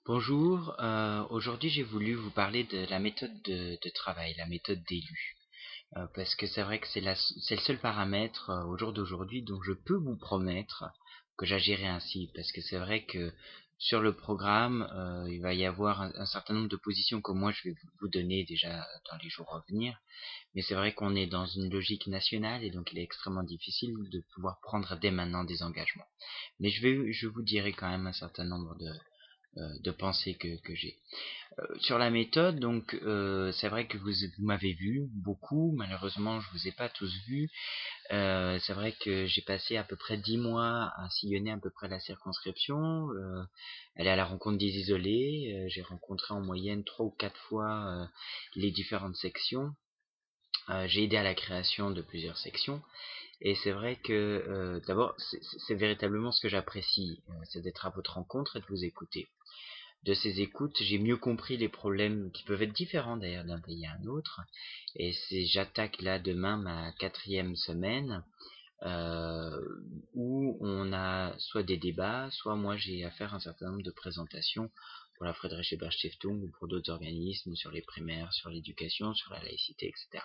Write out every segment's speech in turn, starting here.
Bonjour, aujourd'hui j'ai voulu vous parler de la méthode de travail, la méthode d'élu. Parce que c'est vrai que c'est le seul paramètre au jour d'aujourd'hui dont je peux vous promettre que j'agirai ainsi. Parce que c'est vrai que sur le programme, il va y avoir un certain nombre de positions que moi je vais vous donner déjà dans les jours à venir. Mais c'est vrai qu'on est dans une logique nationale et donc il est extrêmement difficile de pouvoir prendre dès maintenant des engagements. Mais je vous dirai quand même un certain nombre de pensées que j'ai. Sur la méthode, donc c'est vrai que vous m'avez vu beaucoup, malheureusement je vous ai pas tous vus. C'est vrai que j'ai passé à peu près 10 mois à sillonner à peu près la circonscription, aller à la rencontre des isolés. J'ai rencontré en moyenne 3 ou 4 fois les différentes sections. J'ai aidé à la création de plusieurs sections. Et c'est vrai que d'abord c'est véritablement ce que j'apprécie, c'est d'être à votre rencontre et de vous écouter. De ces écoutes, j'ai mieux compris les problèmes qui peuvent être différents d'ailleurs d'un pays à un autre. Et j'attaque là demain ma 4e semaine euh, où on a soit des débats, soit moi j'ai à faire un certain nombre de présentations pour la Friedrich Ebert Stiftung ou pour d'autres organismes sur les primaires, sur l'éducation, sur la laïcité, etc.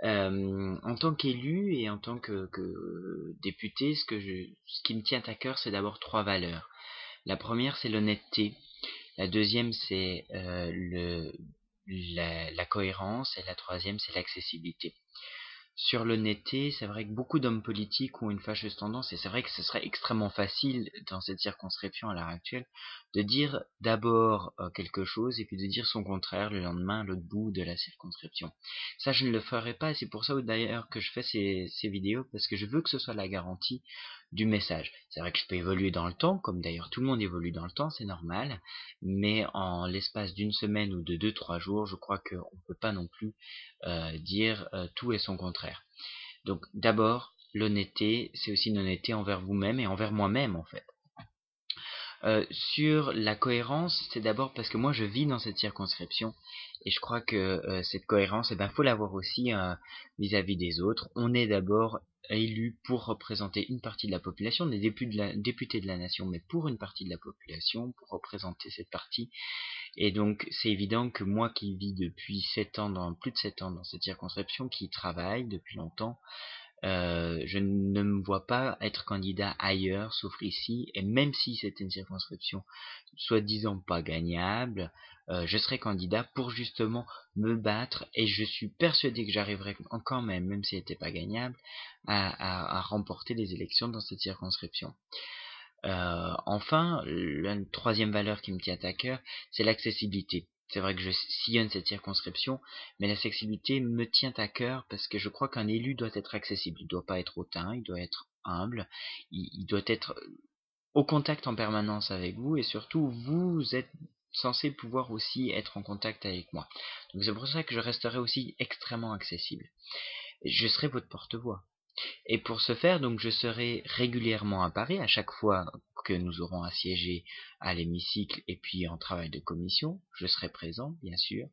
En tant qu'élu et en tant que député, ce qui me tient à cœur, c'est d'abord 3 valeurs. La première, c'est l'honnêteté. La deuxième, c'est la cohérence. Et la troisième, c'est l'accessibilité. Sur l'honnêteté, c'est vrai que beaucoup d'hommes politiques ont une fâcheuse tendance, et c'est vrai que ce serait extrêmement facile dans cette circonscription à l'heure actuelle, de dire d'abord quelque chose et puis de dire son contraire le lendemain à l'autre bout de la circonscription. Ça, je ne le ferai pas, et c'est pour ça d'ailleurs que je fais ces vidéos, parce que je veux que ce soit la garantie du message. C'est vrai que je peux évoluer dans le temps, comme d'ailleurs tout le monde évolue dans le temps, c'est normal, mais en l'espace d'une semaine ou de 2-3 jours, je crois qu'on ne peut pas non plus dire tout et son contraire. Donc d'abord, l'honnêteté, c'est aussi une honnêteté envers vous-même et envers moi-même en fait. Sur la cohérence, c'est d'abord parce que moi je vis dans cette circonscription et je crois que cette cohérence, faut l'avoir aussi vis-à-vis des autres. On est d'abord élu pour représenter une partie de la population, on est député de la nation, mais pour une partie de la population, pour représenter cette partie. Et donc, c'est évident que moi qui vis depuis 7 ans, plus de 7 ans dans cette circonscription, qui travaille depuis longtemps, je ne me vois pas être candidat ailleurs, sauf ici, et même si c'était une circonscription soi-disant pas gagnable, je serai candidat pour justement me battre, et je suis persuadé que j'arriverai quand même, même si elle n'était pas gagnable, à remporter les élections dans cette circonscription. Enfin, la troisième valeur qui me tient à cœur, c'est l'accessibilité. C'est vrai que je sillonne cette circonscription, mais l'accessibilité me tient à cœur parce que je crois qu'un élu doit être accessible. Il ne doit pas être hautain, il doit être humble, il doit être au contact en permanence avec vous et surtout vous êtes censé pouvoir aussi être en contact avec moi. Donc c'est pour ça que je resterai aussi extrêmement accessible. Je serai votre porte-voix. Et pour ce faire, donc, je serai régulièrement à Paris, à chaque fois que nous aurons à siéger à l'hémicycle et puis en travail de commission, je serai présent, bien sûr,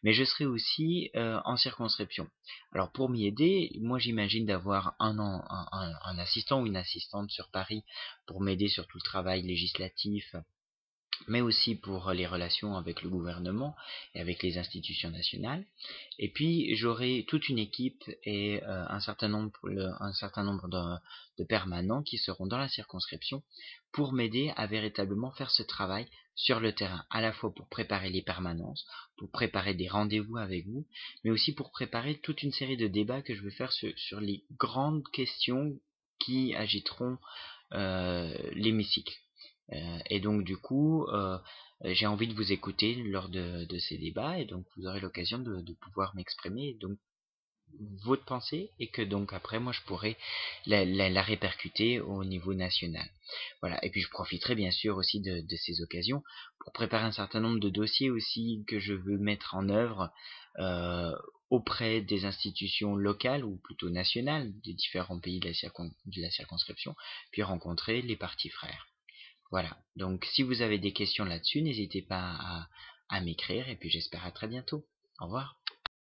mais je serai aussi en circonscription. Alors pour m'y aider, moi j'imagine d'avoir un assistant ou une assistante sur Paris pour m'aider sur tout le travail législatif, mais aussi pour les relations avec le gouvernement et avec les institutions nationales. Et puis j'aurai toute une équipe et un certain nombre de permanents qui seront dans la circonscription pour m'aider à véritablement faire ce travail sur le terrain, à la fois pour préparer les permanences, pour préparer des rendez-vous avec vous, mais aussi pour préparer toute une série de débats que je vais faire sur les grandes questions qui agiteront l'hémicycle. Et donc du coup, j'ai envie de vous écouter lors de ces débats et donc vous aurez l'occasion de pouvoir m'exprimer donc votre pensée et que donc après moi je pourrai la répercuter au niveau national. Voilà. Et puis je profiterai bien sûr aussi de ces occasions pour préparer un certain nombre de dossiers aussi que je veux mettre en œuvre euh, auprès des institutions locales ou plutôt nationales des différents pays de la circonscription, puis rencontrer les partis frères. Voilà, donc si vous avez des questions là-dessus, n'hésitez pas à m'écrire et puis j'espère à très bientôt. Au revoir.